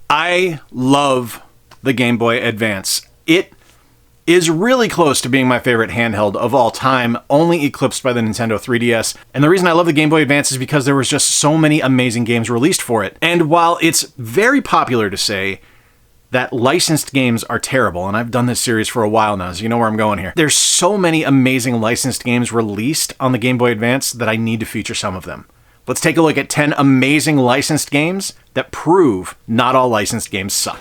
I love the Game Boy Advance. It is really close to being my favorite handheld of all time, only eclipsed by the Nintendo 3DS. And the reason I love the Game Boy Advance is because there was just so many amazing games released for it. And while it's very popular to say that licensed games are terrible, and I've done this series for a while now, so you know where I'm going here. There's so many amazing licensed games released on the Game Boy Advance that I need to feature some of them. Let's take a look at 10 amazing licensed games that prove not all licensed games suck.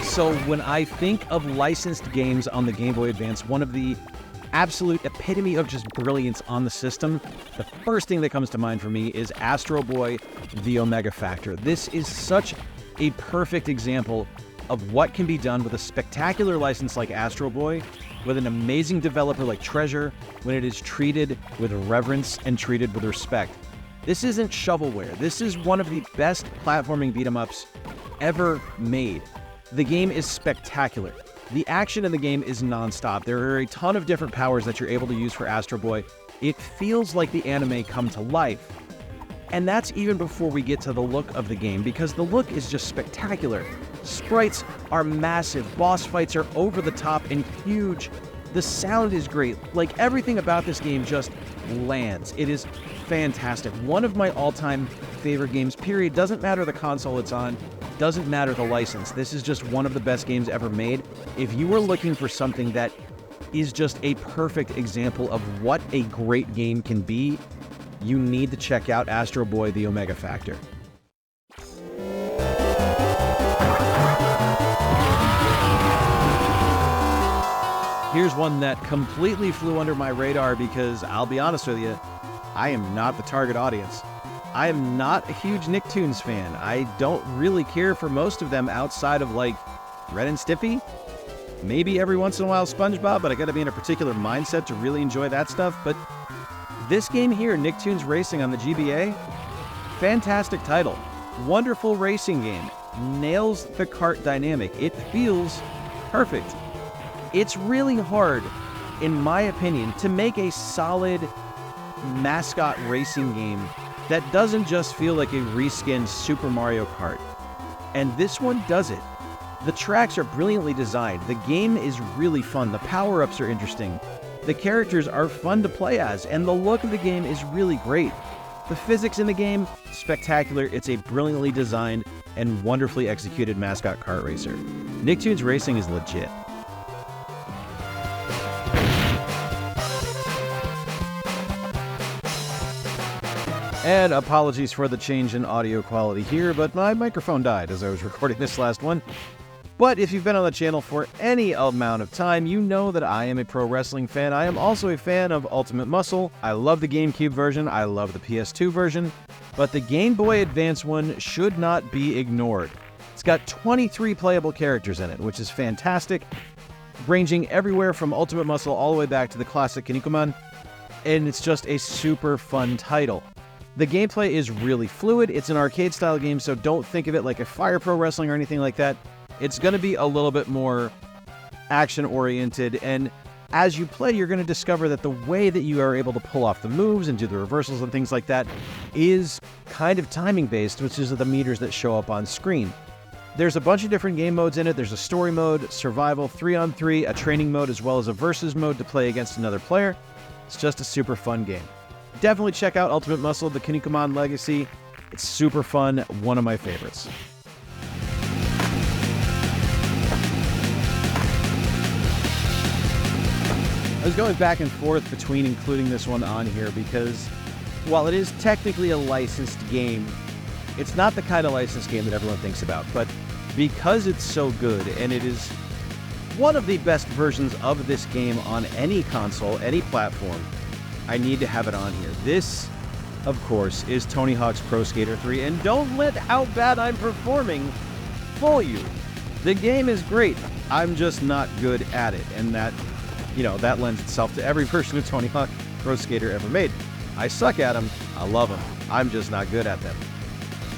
So when I think of licensed games on the Game Boy Advance, one of the absolute epitome of just brilliance on the system, the first thing that comes to mind for me is Astro Boy, The Omega Factor. This is such a perfect example of what can be done with a spectacular license like Astro Boy, with an amazing developer like Treasure, when it is treated with reverence and treated with respect. This isn't shovelware. This is one of the best platforming beat-em-ups ever made. The game is spectacular. The action in the game is non-stop. There are a ton of different powers that you're able to use for Astro Boy. It feels like the anime come to life. And that's even before we get to the look of the game, because the look is just spectacular. Sprites are massive, boss fights are over the top and huge. The sound is great. Like, everything about this game just lands. It is fantastic. One of my all-time favorite games, period. Doesn't matter the console it's on, doesn't matter the license. This is just one of the best games ever made. If you are looking for something that is just a perfect example of what a great game can be, you need to check out Astro Boy: The Omega Factor. Here's one that completely flew under my radar because, I'll be honest with you, I am not the target audience. I am not a huge Nicktoons fan. I don't really care for most of them outside of, like, Ren and Stimpy. Maybe every once in a while SpongeBob, but I gotta be in a particular mindset to really enjoy that stuff. But this game here, Nicktoons Racing on the GBA, fantastic title. Wonderful racing game. Nails the kart dynamic. It feels perfect. It's really hard, in my opinion, to make a solid mascot racing game that doesn't just feel like a reskinned Super Mario Kart. And this one does it. The tracks are brilliantly designed. The game is really fun. The power-ups are interesting. The characters are fun to play as, and the look of the game is really great. The physics in the game, spectacular. It's a brilliantly designed and wonderfully executed mascot kart racer. Nicktoons Racing is legit. And apologies for the change in audio quality here, but my microphone died as I was recording this last one. But if you've been on the channel for any amount of time, you know that I am a pro wrestling fan. I am also a fan of Ultimate Muscle. I love the GameCube version. I love the PS2 version. But the Game Boy Advance one should not be ignored. It's got 23 playable characters in it, which is fantastic, ranging everywhere from Ultimate Muscle all the way back to the classic Kinnikuman. And it's just a super fun title. The gameplay is really fluid. It's an arcade-style game, so don't think of it like a Fire Pro Wrestling or anything like that. It's going to be a little bit more action-oriented, and as you play, you're going to discover that the way that you are able to pull off the moves and do the reversals and things like that is kind of timing-based, which is the meters that show up on screen. There's a bunch of different game modes in it. There's a story mode, survival, 3-on-3, a training mode, as well as a versus mode to play against another player. It's just a super fun game. Definitely check out Ultimate Muscle, the Kinnikuman Legacy. It's super fun, one of my favorites. I was going back and forth between including this one on here because while it is technically a licensed game, it's not the kind of licensed game that everyone thinks about. But because it's so good, and it is one of the best versions of this game on any console, any platform, I need to have it on here. This, of course, is Tony Hawk's Pro Skater 3, and don't let how bad I'm performing fool you. The game is great. I'm just not good at it, and that lends itself to every version of Tony Hawk Pro Skater ever made. I suck at them. I love them. I'm just not good at them.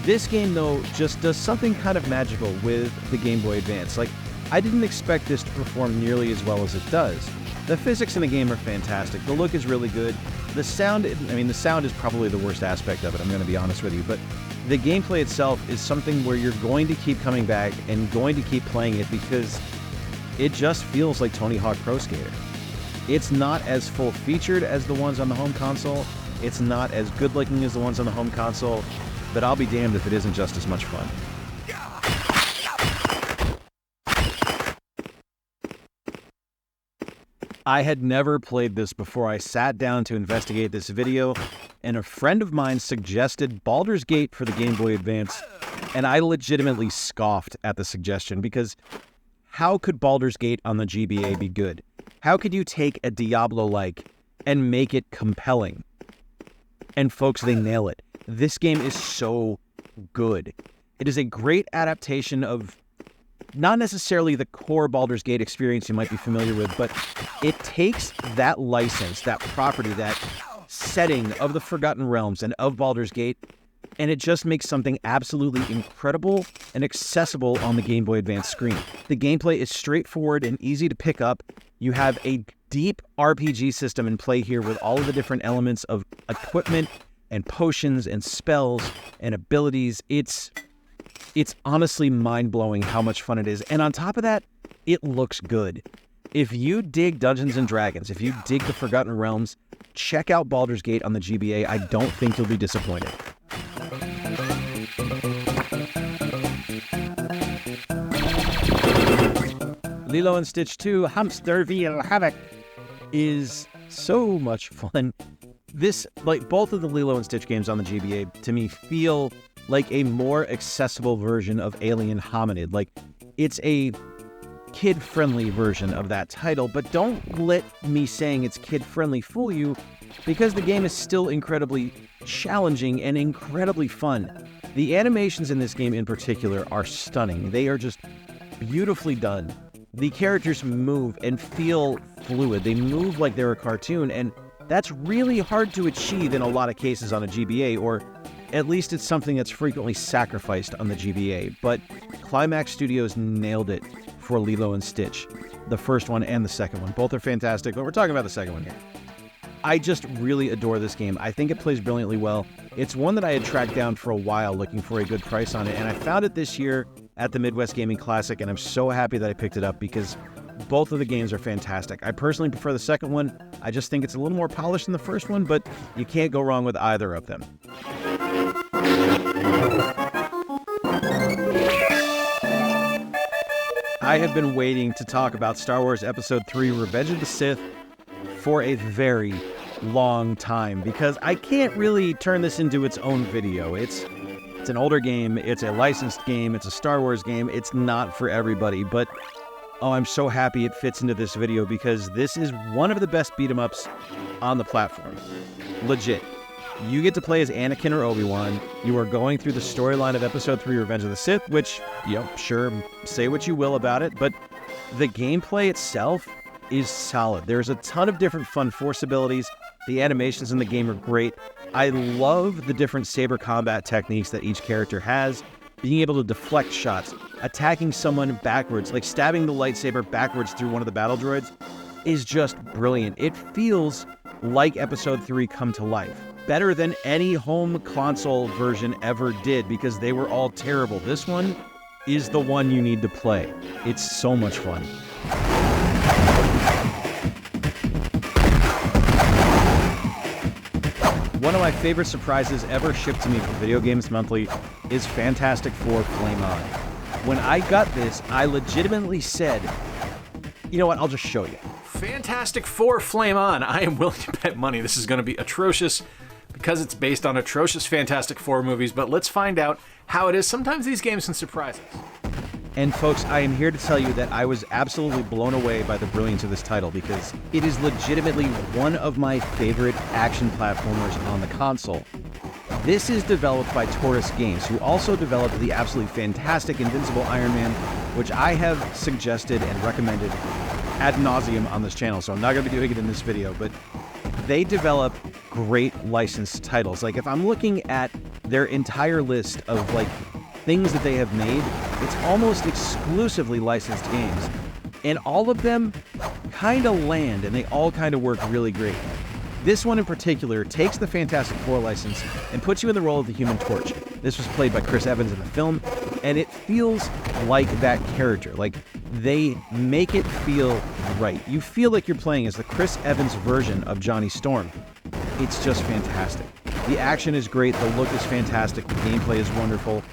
This game, though, just does something kind of magical with the Game Boy Advance. Like, I didn't expect this to perform nearly as well as it does. The physics in the game are fantastic. The look is really good. The sound, I mean, the sound is probably the worst aspect of it, I'm going to be honest with you, but the gameplay itself is something where you're going to keep coming back and going to keep playing it because it just feels like Tony Hawk Pro Skater. It's not as full-featured as the ones on the home console, it's not as good-looking as the ones on the home console, but I'll be damned if it isn't just as much fun. I had never played this before I sat down to investigate this video, and a friend of mine suggested Baldurs Gate for the Game Boy Advance, and I legitimately scoffed at the suggestion because how could Baldurs Gate on the GBA be good? How could you take a Diablo-like and make it compelling? And folks, they nail it. This game is so good. It is a great adaptation of not necessarily the core Baldur's Gate experience you might be familiar with, but it takes that license, that property, that setting of the Forgotten Realms and of Baldur's Gate, and it just makes something absolutely incredible and accessible on the Game Boy Advance screen. The gameplay is straightforward and easy to pick up. You have a deep RPG system in play here with all of the different elements of equipment and potions and spells and abilities. It's honestly mind-blowing how much fun it is. And on top of that, it looks good. If you dig Dungeons & Dragons, if you dig the Forgotten Realms, check out Baldur's Gate on the GBA. I don't think you'll be disappointed. Lilo and Stitch 2 Hamsterville Havoc is so much fun. This, like both of the Lilo and Stitch games on the GBA, to me feel like a more accessible version of Alien Hominid. Like, it's a kid-friendly version of that title, but don't let me saying it's kid-friendly fool you, because the game is still incredibly challenging and incredibly fun. The animations in this game in particular are stunning. They are just beautifully done. The characters move and feel fluid. They move like they're a cartoon, and that's really hard to achieve in a lot of cases on a GBA, or at least it's something that's frequently sacrificed on the GBA. But Climax Studios nailed it for Lilo and Stitch, the first one and the second one. Both are fantastic, but we're talking about the second one here. I just really adore this game. I think it plays brilliantly well. It's one that I had tracked down for a while looking for a good price on it, and I found it this year at the Midwest Gaming Classic, and I'm so happy that I picked it up because both of the games are fantastic. I personally prefer the second one. I just think it's a little more polished than the first one, but you can't go wrong with either of them. I have been waiting to talk about Star Wars Episode 3 Revenge of the Sith for a very long time because I can't really turn this into its own video. It's an older game, it's a licensed game, it's a Star Wars game. It's not for everybody, but oh, I'm so happy it fits into this video because this is one of the best beat-em-ups on the platform. Legit. You get to play as Anakin or Obi-Wan. You are going through the storyline of Episode 3 Revenge of the Sith, which, sure, say what you will about it, but the gameplay itself is solid. There's a ton of different fun Force abilities. The animations in the game are great. I love the different saber combat techniques that each character has. Being able to deflect shots, attacking someone backwards, like stabbing the lightsaber backwards through one of the battle droids, is just brilliant. It feels like Episode 3 come to life. Better than any home console version ever did because they were all terrible. This one is the one you need to play. It's so much fun. One of my favorite surprises ever shipped to me from Video Games Monthly is Fantastic Four Flame On. When I got this, I legitimately said, you know what, I'll just show you. Fantastic Four Flame On. I am willing to bet money this is going to be atrocious because it's based on atrocious Fantastic Four movies, but let's find out how it is. Sometimes these games can surprise us. And folks, I am here to tell you that I was absolutely blown away by the brilliance of this title because it is legitimately one of my favorite action platformers on the console. This is developed by Taurus Games, who also developed the absolutely fantastic Invincible Iron Man, which I have suggested and recommended ad nauseum on this channel, so I'm not going to be doing it in this video, but they develop great licensed titles. Like, if I'm looking at their entire list of, things that they have made, it's almost exclusively licensed games. And all of them kind of land, and they all kind of work really great. This one in particular takes the Fantastic Four license and puts you in the role of the Human Torch. This was played by Chris Evans in the film, and it feels like that character. Like, they make it feel right. You feel like you're playing as the Chris Evans version of Johnny Storm. It's just fantastic. The action is great, the look is fantastic, the gameplay is wonderful.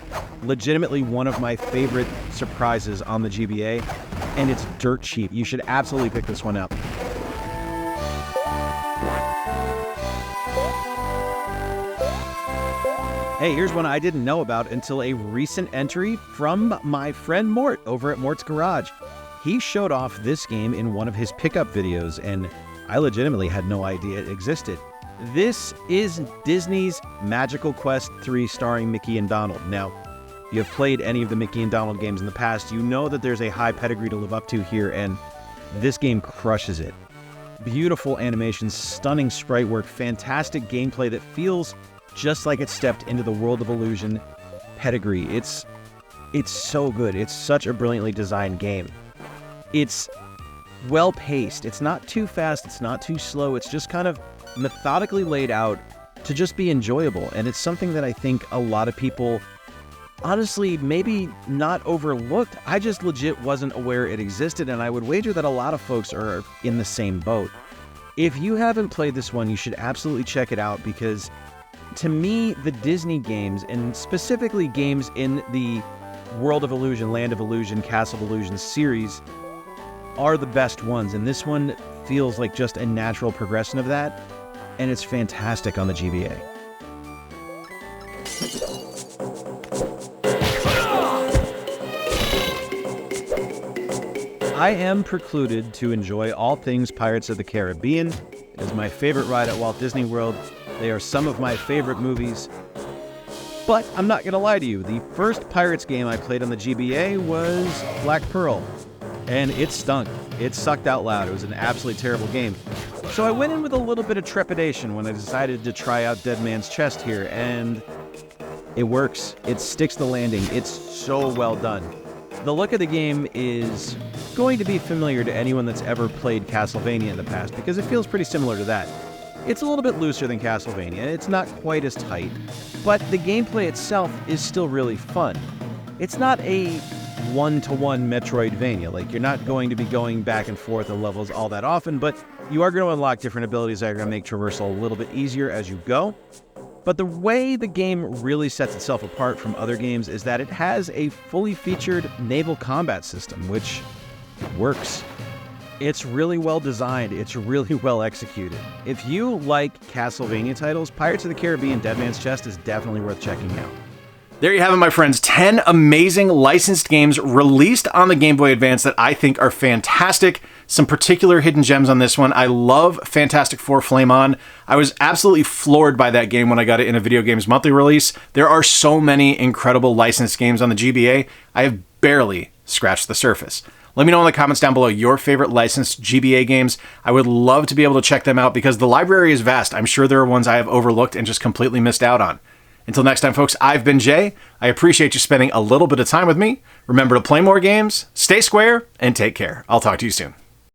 Legitimately one of my favorite surprises on the GBA, and it's dirt cheap. You should absolutely pick this one up. Hey, here's one I didn't know about until a recent entry from my friend Mort over at Mort's Garage. He showed off this game in one of his pickup videos, and I legitimately had no idea it existed. This is Disney's Magical Quest 3 starring Mickey and Donald. Now, if you have played any of the Mickey and Donald games in the past, you know that there's a high pedigree to live up to here, and this game crushes it. Beautiful animations, stunning sprite work, fantastic gameplay that feels just like it stepped into the world of illusion pedigree. It's so good. It's such a brilliantly designed game. It's well paced. It's not too fast. It's not too slow. It's just kind of methodically laid out to just be enjoyable. And it's something that I think a lot of people, honestly, maybe not overlooked. I just legit wasn't aware it existed. And I would wager that a lot of folks are in the same boat. If you haven't played this one, you should absolutely check it out, because to me, the Disney games, and specifically games in the World of Illusion, Land of Illusion, Castle of Illusion series, are the best ones. And this one feels like just a natural progression of that, and it's fantastic on the GBA. I am precluded to enjoy all things Pirates of the Caribbean. It is my favorite ride at Walt Disney World. They are some of my favorite movies. But I'm not going to lie to you, the first Pirates game I played on the GBA was Black Pearl, and it stunk. It sucked out loud. It was an absolutely terrible game. So I went in with a little bit of trepidation when I decided to try out Dead Man's Chest here, and it works. It sticks the landing. It's so well done. The look of the game is going to be familiar to anyone that's ever played Castlevania in the past, because it feels pretty similar to that. It's a little bit looser than Castlevania. It's not quite as tight, but the gameplay itself is still really fun. It's not a one-to-one Metroidvania. Like, you're not going to be going back and forth the levels all that often, but you are going to unlock different abilities that are going to make traversal a little bit easier as you go. But the way the game really sets itself apart from other games is that it has a fully featured naval combat system, which works. It's really well designed. It's really well executed. If you like Castlevania titles, Pirates of the Caribbean Dead Man's Chest is definitely worth checking out. There you have it, my friends. 10 amazing licensed games released on the Game Boy Advance that I think are fantastic. Some particular hidden gems on this one. I love Fantastic Four Flame On. I was absolutely floored by that game when I got it in a Video Games Monthly release. There are so many incredible licensed games on the GBA. I have barely scratched the surface. Let me know in the comments down below your favorite licensed GBA games. I would love to be able to check them out because the library is vast. I'm sure there are ones I have overlooked and just completely missed out on. Until next time, folks, I've been Jay. I appreciate you spending a little bit of time with me. Remember to play more games, stay square, and take care. I'll talk to you soon.